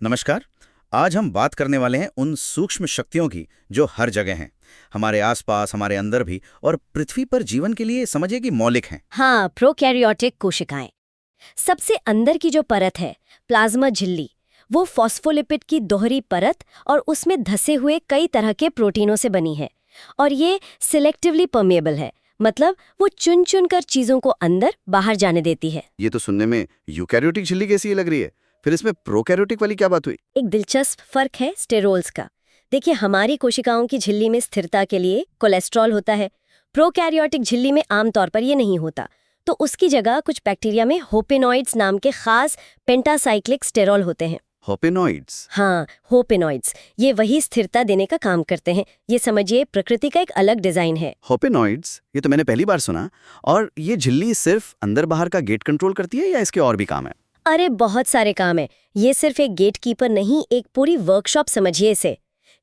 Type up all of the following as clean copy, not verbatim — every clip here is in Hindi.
नमस्कार। आज हम बात करने वाले हैं उन सूक्ष्म शक्तियों की जो हर जगह हैं, हमारे आसपास, हमारे अंदर भी, और पृथ्वी पर जीवन के लिए समझिए कि मौलिक हैं। हाँ, प्रोकैरियोटिक कोशिकाएं। सबसे अंदर की जो परत है, प्लाज्मा झिल्ली, वो फॉस्फोलिपिड की दोहरी परत और उसमें धसे हुए कई तरह के प्रोटीनों से बनी है। और ये सिलेक्टिवली परमेएबल है, मतलब वो चुन चुन कर चीजों को अंदर बाहर जाने देती है। ये तो सुनने में यूकैरियोटिक झिल्ली कैसी लग रही है। फिर इसमें प्रोकैरियोटिक वाली क्या बात हुई? एक दिलचस्प फर्क है स्टेरोल्स का। देखिए, हमारी कोशिकाओं की झिल्ली में स्थिरता के लिए कोलेस्ट्रॉल होता है। प्रोकैरियोटिक झिल्ली में आमतौर पर ये नहीं होता, तो उसकी जगह कुछ बैक्टीरिया में होपेनॉइड्स नाम के खास पेंटासाइक्लिक स्टेरॉल होते हैं। होपेनॉइड्स? हाँ, होपेनॉइड्स ये वही स्थिरता देने का काम करते हैं। ये समझिए प्रकृति का एक अलग डिजाइन है। होपेनॉइड्स, ये तो मैंने पहली बार सुना। और ये झिल्ली सिर्फ अंदर बाहर का गेट कंट्रोल करती है या इसके और भी काम है? अरे बहुत सारे काम है। ये सिर्फ एक गेटकीपर नहीं, एक पूरी वर्कशॉप समझिए इसे।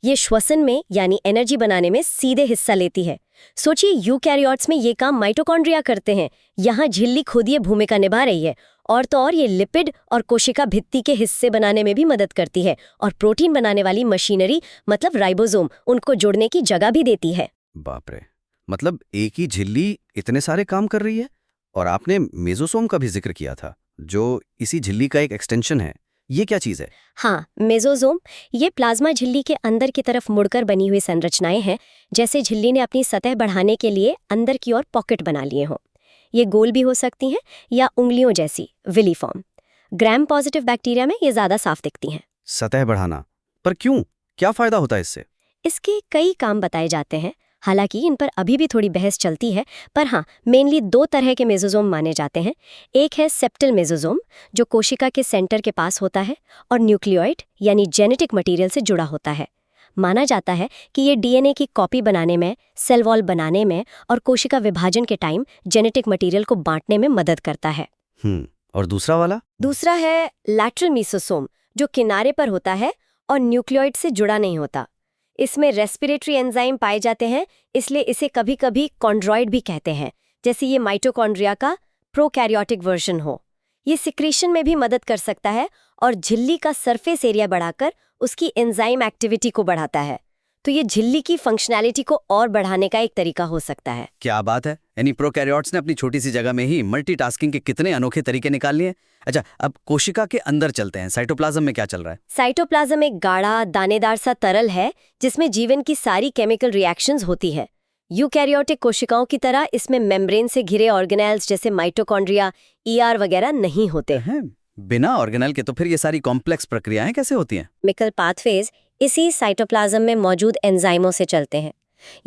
ये श्वसन में यानी एनर्जी बनाने में सीधे हिस्सा लेती है। सोचिए, यूकैरियोट्स में ये काम माइटोकॉन्ड्रिया करते हैं, यहाँ झिल्ली खुद ये भूमिका निभा रही है। और तो और ये लिपिड और कोशिका भित्ति के हिस्से बनाने में भी मदद करती है, और प्रोटीन बनाने वाली मशीनरी मतलब राइबोसोम उनको जोड़ने की जगह भी देती है। बाप रे, मतलब एक ही झिल्ली इतने सारे काम कर रही है। और आपने मेसोसोम का भी जिक्र किया था, जो इसी झिल्ली का एक एक्सटेंशन है। ये क्या चीज है? हाँ, मेसोसोम ये प्लाज्मा झिल्ली के अंदर की तरफ मुड़कर बनी हुई संरचनाएं हैं। जैसे झिल्ली ने अपनी सतह बढ़ाने के लिए अंदर की ओर पॉकेट बना लिए हों। ये गोल भी हो सकती हैं या उंगलियों जैसी विलीफॉर्म। ग्राम पॉजिटिव बैक्टीरिया में ये ज्यादा साफ दिखती हैं। सतह बढ़ाना, पर क्यों? क्या फायदा होता है इससे? इसके कई काम बताए जाते हैं। हालांकि इन पर अभी भी थोड़ी बहस चलती है, पर हाँ, मेनली दो तरह के मेसोसोम माने जाते हैं। एक है सेप्टल मेसोसोम, जो कोशिका के सेंटर के पास होता है और न्यूक्लियोइड यानी जेनेटिक मटेरियल से जुड़ा होता है। माना जाता है कि ये डीएनए की कॉपी बनाने में, सेल वॉल बनाने में और कोशिका विभाजन के टाइम जेनेटिक मटेरियल को बांटने में मदद करता है। और दूसरा वाला? दूसरा है लैटरल मेसोसोम, जो किनारे पर होता है और न्यूक्लियोइड से जुड़ा नहीं होता। इसमें रेस्पिरेटरी एंजाइम पाए जाते हैं, इसलिए इसे कभी कभी कॉन्ड्रॉइड भी कहते हैं, जैसे ये माइटोकॉन्ड्रिया का प्रोकैरियोटिक वर्जन हो। ये सिक्रीशन में भी मदद कर सकता है और झिल्ली का सरफेस एरिया बढ़ाकर उसकी एंजाइम एक्टिविटी को बढ़ाता है। तो ये झिल्ली की फंक्शनैलिटी को और बढ़ाने का एक तरीका हो सकता है। क्या बात है, यानी प्रोकैरियोट्स ने अपनी छोटी सी जगह में ही मल्टीटास्किंग के कितने अनोखे तरीके निकाल लिए। अच्छा, अब कोशिका के अंदर चलते हैं। साइटोप्लाज्म में क्या चल रहा है? साइटोप्लाज्म एक गाढ़ा दानेदार सा तरल है जिसमें जीवन की सारी केमिकल रिएक्शंस होती है। यूकैरियोटिक कोशिकाओं की तरह इसमें मेम्ब्रेन से घिरे ऑर्गेनेल्स जैसे माइटोकॉन्ड्रिया, ईआर वगैरह नहीं होते हैं। बिना ऑर्गेनेल के तो फिर ये सारी कॉम्प्लेक्स प्रक्रियाएं कैसे होती हैं? केमिकल पाथवेज इसी साइटोप्लाज्म में मौजूद एंजाइमों से चलते हैं।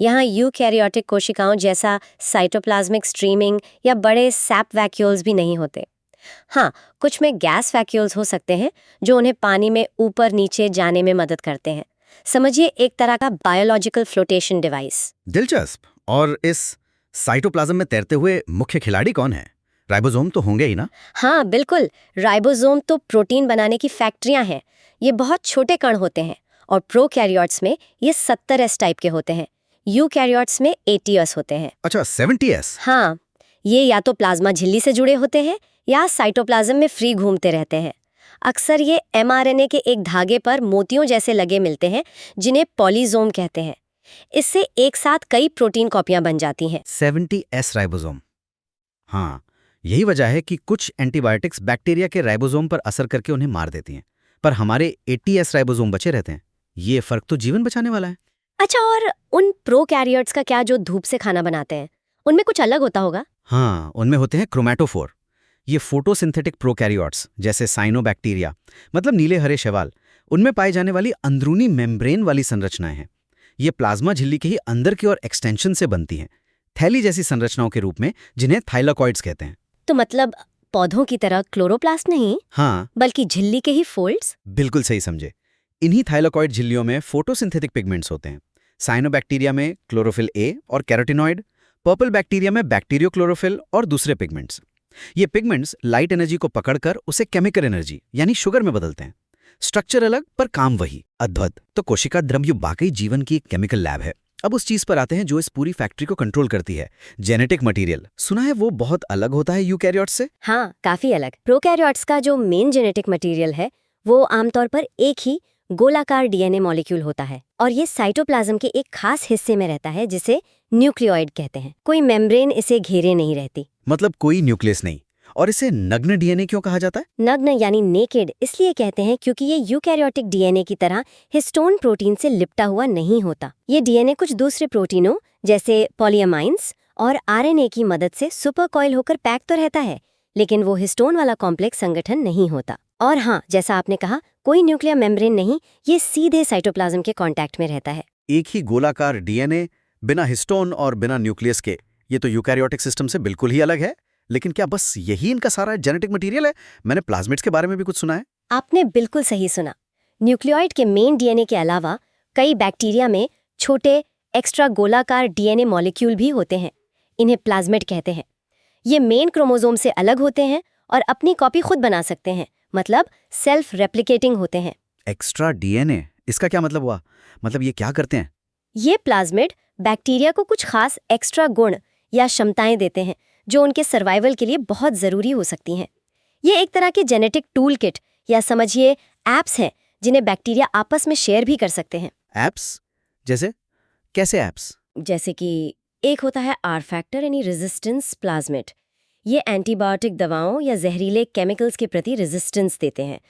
यहाँ यूकैरियोटिक कोशिकाओं जैसा साइटोप्लाज्मिक स्ट्रीमिंग या बड़े सैप वैक्यूल्स भी नहीं होते। हाँ, कुछ में गैस वैक्यूल्स हो सकते हैं जो उन्हें पानी में ऊपर नीचे जाने में मदद करते हैं। समझिए एक तरह का बायोलॉजिकल फ्लोटेशन डिवाइस। दिलचस्प। और इस साइटोप्लाज्म में तैरते हुए मुख्य खिलाड़ी कौन है? राइबोसोम तो होंगे ही ना? हाँ बिल्कुल, राइबोसोम तो प्रोटीन बनाने की फैक्ट्रियां हैं। ये बहुत छोटे कण होते हैं और प्रोकैरियोट्स में ये 70S टाइप के होते हैं। यूकैरियोट्स में 80S होते हैं। अच्छा, 70S? हाँ, ये या तो प्लाज्मा झिल्ली से जुड़े होते हैं या साइटोप्लाज्म में फ्री घूमते रहते हैं। अक्सर ये एमआरएनए के एक धागे पर मोतियों जैसे लगे मिलते हैं, जिन्हें पॉलीजोम कहते हैं। इससे एक साथ कई प्रोटीन कॉपियां बन जाती हैं। 70S ribosome. हाँ, यही वजह है कि कुछ एंटीबायोटिक्स बैक्टीरिया के राइबोसोम पर असर करके उन्हें मार देती हैं, पर हमारे 80S राइबोसोम बचे रहते हैं। ये फर्क तो जीवन बचाने वाला है। अच्छा, और उन प्रोकैरियोट्स का क्या जो धूप से खाना बनाते हैं? उनमें कुछ अलग होता होगा? हाँ, उनमें होते हैं क्रोमैटोफोर। ये फोटोसिंथेटिक प्रोकैरियोट्स जैसे साइनोबैक्टीरिया, मतलब नीले हरे शैवाल, उनमें पाई जाने वाली अंदरूनी मेम्ब्रेन वाली संरचनाएं हैं। ये प्लाज्मा झिल्ली के ही अंदर की ओर एक्सटेंशन से बनती हैं, थैली जैसी संरचनाओं के रूप में, जिन्हें थाइलाकॉइड्स कहते हैं। तो मतलब पौधों की तरह क्लोरोप्लास्ट नहीं, हाँ, बल्कि झिल्ली के ही फोल्ड्स। बिल्कुल सही समझे। इन्हीं थाइलाकॉइड झिल्लियों में फोटोसिंथेटिक पिगमेंट्स होते हैं। साइनोबैक्टीरिया में क्लोरोफिल ए और कैरोटिनॉइड, पर्पल बैक्टीरिया में बैक्टीरियोक्लोरोफिल और दूसरे पिगमेंट्स। ये पिगमेंट्स लाइट एनर्जी को पकड़कर उसे केमिकल एनर्जी यानी शुगर में बदलते हैं। स्ट्रक्चर अलग पर काम वही। अद्भुत। तो कोशिका द्रव्य वाकई जीवन की एक केमिकल लैब है। अब उस चीज पर आते हैं जो इस पूरी फैक्ट्री को कंट्रोल करती है, जेनेटिक मटेरियल। सुना है वो बहुत अलग होता है यूकैरियोट्स से? हाँ, काफी अलग। प्रोकैरियोट्स का जो मेन जेनेटिक मटेरियल है वो आमतौर पर एक ही गोलाकार डीएनए मॉलिक्यूल होता है और ये साइटोप्लाज्म के एक खास हिस्से में रहता है जिसे न्यूक्लियोइड कहते हैं। कोई मेम्ब्रेन इसे घेरे नहीं रहती। मतलब कोई न्यूक्लियस नहीं। और इसे नग्न डीएनए क्यों कहा जाता है? नग्न यानी नेकेड इसलिए कहते हैं क्योंकि ये यूकैरियोटिक डीएनए की तरह हिस्टोन प्रोटीन से लिपटा हुआ नहीं होता। ये डीएनए कुछ दूसरे प्रोटीनों जैसे पॉलीअमाइन्स और आरएनए की मदद से सुपरकॉइल होकर पैक तो रहता है, लेकिन वो हिस्टोन वाला कॉम्प्लेक्स संगठन नहीं होता। और हाँ, जैसा आपने कहा, कोई न्यूक्लियर मेम्ब्रेन नहीं, ये सीधे साइटोप्लाज्म के कांटेक्ट में रहता है। एक ही गोलाकार डीएनए बिना हिस्टोन और बिना न्यूक्लियस के, ये तो यूकैरियोटिक सिस्टम से बिल्कुल ही अलग है। लेकिन क्या बस यही इनका सारा जेनेटिक मटेरियल है? मैंने प्लाज्मिड्स के बारे में भी कुछ सुना है। आपने बिल्कुल सही सुना। न्यूक्लियोइड के मेन डीएनए के अलावा कई बैक्टीरिया में छोटे एक्स्ट्रा गोलाकार डीएनए मॉलिक्यूल भी होते हैं। इन्हें प्लाज्मिड कहते हैं। ये मेन क्रोमोसोम से अलग होते हैं और अपनी कॉपी खुद बना सकते हैं, मतलब सेल्फ रेप्लिकेटिंग होते हैं। एक्स्ट्रा डीएनए, इसका क्या मतलब हुआ? मतलब ये क्या करते हैं? ये प्लाज्मिड बैक्टीरिया को कुछ खास एक्स्ट्रा गुण या क्षमताएं देते हैं जो उनके सर्वाइवल के लिए बहुत ज़रूरी हो सकती हैं। ये एक तरह के जेनेटिक टूल किट या समझिए एप्स हैं जिन्हें बैक्टीरिया आपस में शेयर भी कर सकते हैं। एप्स? जैसे? कैसे एप्स? जैसे कि एक होता है आर फैक्टर यानी रेजिस्टेंस प्लाज्मिड। ये एंटीबायोटिक दवाओं या जहरीले केमिकल्स के प्रति रेजिस्टेंस देते हैं।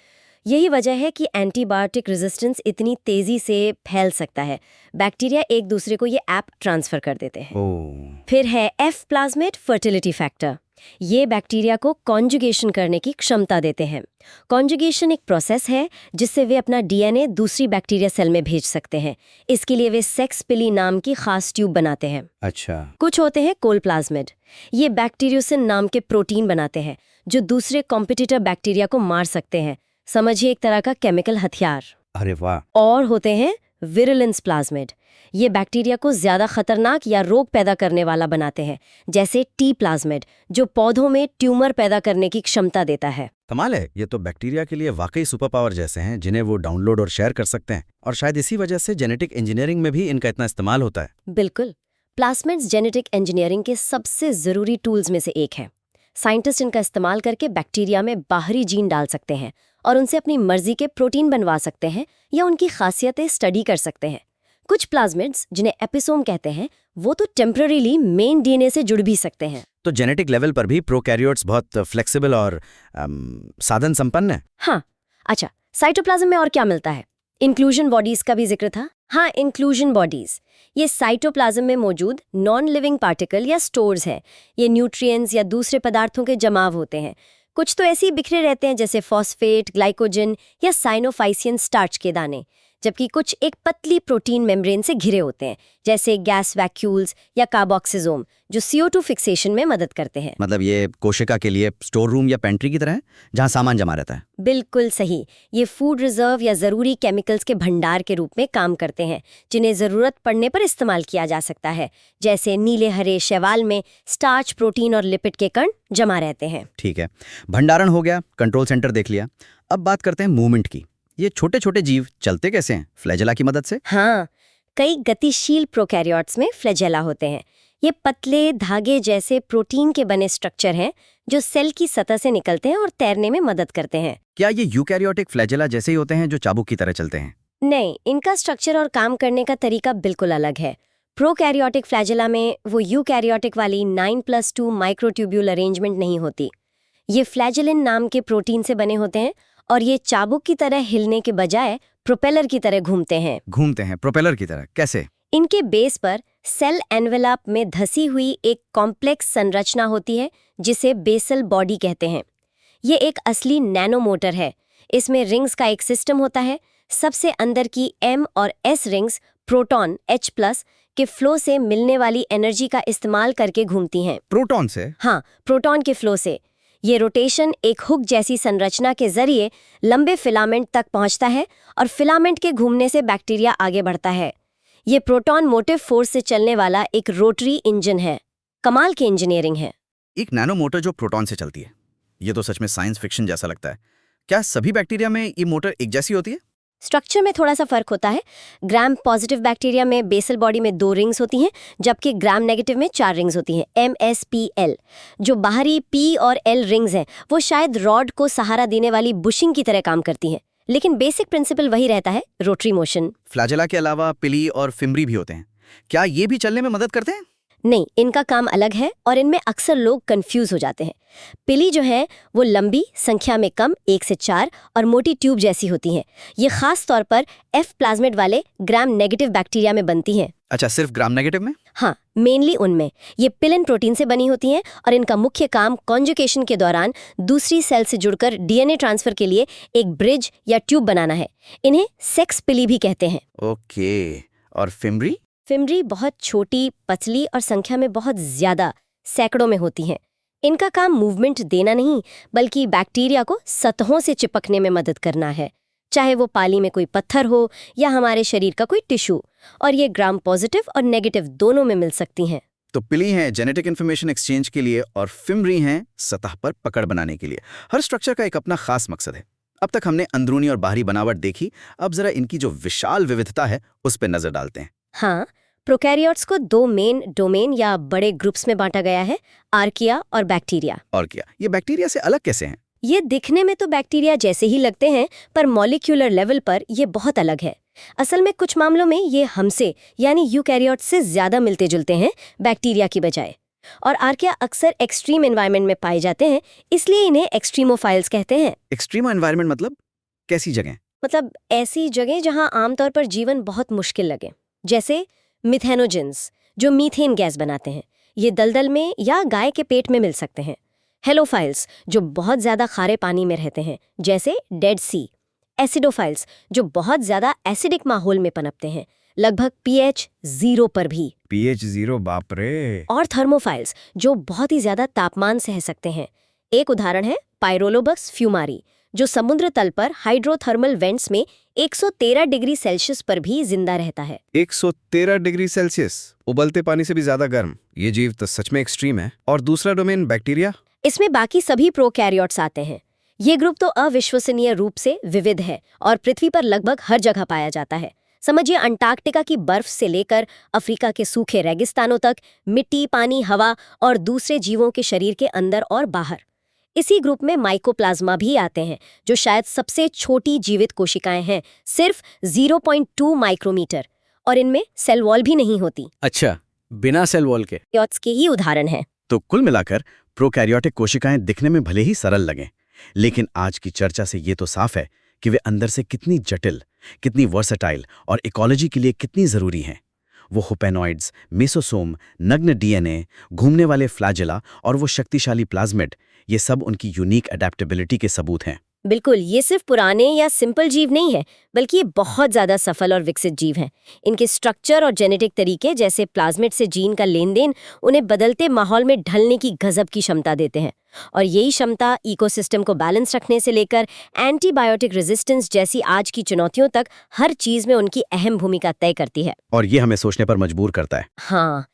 यही वजह है कि एंटीबायोटिक रेजिस्टेंस इतनी तेजी से फैल सकता है। बैक्टीरिया एक दूसरे को ये ऐप ट्रांसफर कर देते हैं। ओह, फिर है एफ प्लाज्मिड फर्टिलिटी फैक्टर। ये बैक्टीरिया को कॉन्जुगेशन करने की क्षमता देते हैं। कॉन्जुगेशन एक प्रोसेस है जिससे वे अपना डीएनए दूसरी बैक्टीरिया सेल में भेज सकते हैं। इसके लिए वे सेक्स पिली नाम की खास ट्यूब बनाते हैं। अच्छा। कुछ होते हैं कोल प्लाज्मिड। ये बैक्टीरियोसिन नाम के प्रोटीन बनाते हैं जो दूसरे कॉम्पिटिटर बैक्टीरिया को मार सकते हैं। समझिए एक तरह का केमिकल हथियार। अरे वाह। और होते हैं विरुलेंस प्लाज्मिड। ये बैक्टीरिया को ज्यादा खतरनाक या रोग पैदा करने वाला बनाते हैं, जैसे टी प्लाज्मिड जो पौधों में ट्यूमर पैदा करने की क्षमता देता है। कमाल है, ये तो बैक्टीरिया के लिए वाकई सुपर पावर जैसे हैं जिन्हें वो डाउनलोड और शेयर कर सकते हैं। और शायद इसी वजह से जेनेटिक इंजीनियरिंग में भी इनका इतना इस्तेमाल होता है। बिल्कुल, प्लाज्मिड्स जेनेटिक इंजीनियरिंग के सबसे जरूरी टूल्स में से एक है। साइंटिस्ट इनका इस्तेमाल करके बैक्टीरिया में बाहरी जीन डाल सकते हैं और उनसे अपनी मर्जी के प्रोटीन बनवा सकते हैं या उनकी खासियतें स्टडी कर सकते हैं। कुछ प्लाज्मिड्स जिन्हें एपिसोम कहते हैं वो तो टेम्पररीली मेन डीएनए से जुड़ भी सकते हैं। तो जेनेटिक लेवल पर भी प्रोकैरियोट्स बहुत फ्लेक्सिबल और साधन संपन्न है। हाँ, अच्छा, साइटोप्लाज्म में और क्या मिलता है? इंक्लूजन बॉडीज का भी जिक्र था। हाँ, इंक्लूजन बॉडीज ये साइटोप्लाज्म में मौजूद नॉन लिविंग पार्टिकल या स्टोर्स हैं। ये न्यूट्रिएंट्स या दूसरे पदार्थों के जमाव होते हैं। कुछ तो ऐसे ही बिखरे रहते हैं जैसे फॉस्फेट, ग्लाइकोजन या साइनोफाइसियन स्टार्च के दाने, जबकि कुछ एक पतली प्रोटीन मेम्ब्रेन से घिरे होते हैं जैसे गैस वैक्यूल्स या कार्बोक्सिजोम जो CO2 फिक्सेशन में मदद करते हैं। मतलब ये कोशिका के लिए स्टोर रूम या पेंट्री की तरह है जहाँ सामान जमा रहता है। बिल्कुल सही। ये फूड रिजर्व या जरूरी केमिकल्स के भंडार के रूप में काम करते हैं जिन्हें जरूरत पड़ने पर इस्तेमाल किया जा सकता है। जैसे नीले हरे शैवाल में स्टार्च, प्रोटीन और लिपिड के कण जमा रहते हैं। ठीक है, भंडारण हो गया, कंट्रोल सेंटर देख लिया। अब बात करते हैं मूवमेंट की। ये छोटे छोटे जीव चलते कैसे हैं? फ्लैजेला की मदद से? हाँ, कई गतिशील प्रोकैरियोट्स में फ्लैजेला होते हैं। ये पतले धागे जैसे प्रोटीन के बने स्ट्रक्चर हैं जो सेल की सतह से निकलते हैं और तैरने में मदद करते हैं। क्या ये यूकैरियोटिक फ्लैजेला जैसे ही होते हैं जो चाबुक की तरह चलते हैं? नहीं, इनका स्ट्रक्चर और काम करने का तरीका बिल्कुल अलग है। प्रोकैरियोटिक फ्लैजेला में वो यूकैरियोटिक वाली 9+2 माइक्रोट्यूब्यूल अरेंजमेंट नहीं होती। ये फ्लैजेलिन नाम के प्रोटीन से बने होते हैं और ये चाबुक की तरह हिलने के बजाय प्रोपेलर की तरह घूमते हैं। घूमते हैं प्रोपेलर की तरह? कैसे? इनके बेस पर सेल एनवेलप में धसी हुई एक कॉम्प्लेक्स संरचना होती है जिसे बेसल बॉडी कहते हैं। ये एक असली नैनोमोटर है। इसमें रिंग्स का एक सिस्टम होता है। सबसे अंदर की M और S रिंग्स प्रोटॉन H+ के फ्लो से मिलने वाली एनर्जी का इस्तेमाल करके घूमती हैं। प्रोटॉन से? हाँ, प्रोटॉन के फ्लो से। ये रोटेशन एक हुक जैसी संरचना के जरिए लंबे फिलामेंट तक पहुंचता है और फिलामेंट के घूमने से बैक्टीरिया आगे बढ़ता है। ये प्रोटॉन मोटिव फोर्स से चलने वाला एक रोटरी इंजन है। कमाल की इंजीनियरिंग है। एक नैनो मोटर जो प्रोटॉन से चलती है, ये तो सच में साइंस फिक्शन जैसा लगता है। क्या सभी बैक्टीरिया में ये मोटर एक जैसी होती है? स्ट्रक्चर में थोड़ा सा फर्क होता है। ग्राम पॉजिटिव बैक्टीरिया में बेसल बॉडी में 2 रिंग्स होती हैं, जबकि ग्राम नेगेटिव में 4 रिंग्स होती हैं, MSPL। जो बाहरी P और L रिंग्स हैं वो शायद रॉड को सहारा देने वाली बुशिंग की तरह काम करती हैं, लेकिन बेसिक प्रिंसिपल वही रहता है, रोटरी मोशन। फ्लैजेला के अलावा पिली और फिम्बरी भी होते हैं, क्या ये भी चलने में मदद करते हैं? नहीं, इनका काम अलग है और इनमें अक्सर लोग कंफ्यूज हो जाते हैं। पिली जो है वो लंबी, संख्या में कम 1 से 4 और मोटी ट्यूब जैसी होती हैं। ये खास तौर पर F प्लाज्मिड वाले ग्राम नेगेटिव बैक्टीरिया में बनती हैं। अच्छा, सिर्फ ग्राम नेगेटिव में? हाँ, मेनली उनमें। ये पिलिन प्रोटीन से बनी होती हैं और इनका मुख्य काम कॉन्जुगेशन के दौरान दूसरी सेल से जुड़कर डीएनए ट्रांसफर के लिए एक ब्रिज या ट्यूब बनाना है। इन्हें सेक्स पिली भी कहते हैं। ओके, और फिम्बरी? फिम्बरी बहुत छोटी, पतली और संख्या में बहुत ज्यादा, सैकड़ों में होती हैं। इनका काम मूवमेंट देना नहीं, बल्कि बैक्टीरिया को सतहों से चिपकने में मदद करना है, चाहे वो पाली में कोई पत्थर हो या हमारे शरीर का कोई टिश्यू। और ये ग्राम पॉजिटिव और नेगेटिव दोनों में मिल सकती हैं। तो पिली हैं जेनेटिक इन्फॉर्मेशन एक्सचेंज के लिए और फिम्बरी हैं सतह पर पकड़ बनाने के लिए। हर स्ट्रक्चर का एक अपना खास मकसद है। अब तक हमने अंदरूनी और बाहरी बनावट देखी, अब जरा इनकी जो विशाल विविधता है उस पर नजर डालते हैं। हाँ, प्रोकैरियोट्स को 2 मेन डोमेन या बड़े ग्रुप्स में बांटा गया है, आर्किया और बैक्टीरिया। और क्या ये बैक्टीरिया से अलग कैसे हैं? ये दिखने में तो बैक्टीरिया जैसे ही लगते हैं, पर मॉलिक्यूलर लेवल पर ये बहुत अलग है। असल में कुछ मामलों में ये हमसे यानी यूकैरियोट्स से ज्यादा मिलते जुलते हैं बैक्टीरिया की बजाय। और आर्किया अक्सर एक्सट्रीम एनवायरनमेंट में पाए जाते हैं, इसलिए इन्हें एक्सट्रीमोफाइल्स कहते हैं। एक्सट्रीम एनवायरनमेंट मतलब कैसी जगह? मतलब ऐसी जगह जहां आमतौर पर जीवन बहुत मुश्किल लगे, जैसे मिथेनोजेंस जो मीथेन गैस बनाते हैं। ये दलदल में या गाय के पेट में मिल सकते हैं। हेलोफाइल्स जो बहुत ज्यादा खारे पानी में रहते हैं, जैसे डेड सी। एसिडोफाइल्स जो बहुत ज्यादा एसिडिक माहौल में पनपते हैं, लगभग pH 0 पर भी। pH 0, बाप रे। और थर्मोफाइल्स जो बहुत ही ज्यादा तापमान सह सकते हैं। एक उदाहरण है पायरोलोबस फ्यूमारी, जो समुद्र तल पर हाइड्रोथर्मल वेंट्स में 113 डिग्री सेल्सियस पर भी जिंदा रहता है। 113 डिग्री सेल्सियस, उबलते पानी से भी ज्यादा गर्म। ये जीव तो सच में एक्सट्रीम है। और दूसरा डोमेन बैक्टीरिया? इसमें बाकी सभी प्रोकैरियोट्स आते हैं। ये ग्रुप तो अविश्वसनीय रूप से विविध है और पृथ्वी पर लगभग हर जगह पाया जाता है। समझिए अंटार्कटिका की बर्फ से लेकर अफ्रीका के सूखे रेगिस्तानों तक, मिट्टी, पानी, हवा और दूसरे जीवों के शरीर के अंदर और बाहर। इसी ग्रुप में माइकोप्लाज्मा भी आते हैं, जो शायद सबसे छोटी जीवित कोशिकाएं हैं, सिर्फ 0.2 माइक्रोमीटर, और इनमें सेल वॉल भी नहीं होती। अच्छा, बिना सेल वॉल के? प्रोकैरियोट्स के ही उदाहरण है। तो कुल मिलाकर प्रोकैरियोटिक कोशिकाएं दिखने में भले ही सरल लगें, लेकिन आज की चर्चा से ये तो साफ है कि वे अंदर से कितनी जटिल, कितनी वर्सेटाइल और इकोलॉजी के लिए कितनी जरूरी हैं। वो हुपेनॉइड्स, मेसोसोम, नग्न डीएनए, घूमने वाले फ्लैजेला और वो शक्तिशाली प्लाज्मिड, ये सब उनकी यूनिक अडेप्टेबिलिटी के सबूत हैं। बिल्कुल, ये सिर्फ पुराने या सिंपल जीव नहीं है, बल्कि ये बहुत ज्यादा सफल और विकसित जीव हैं। इनके स्ट्रक्चर और जेनेटिक तरीके, जैसे प्लाज्मिड से जीन का लेन देन, उन्हें बदलते माहौल में ढलने की गजब की क्षमता देते हैं। और यही क्षमता इकोसिस्टम को बैलेंस रखने से लेकर एंटीबायोटिक रेजिस्टेंस जैसी आज की चुनौतियों तक हर चीज में उनकी अहम भूमिका तय करती है। और ये हमें सोचने पर मजबूर करता है। हाँ,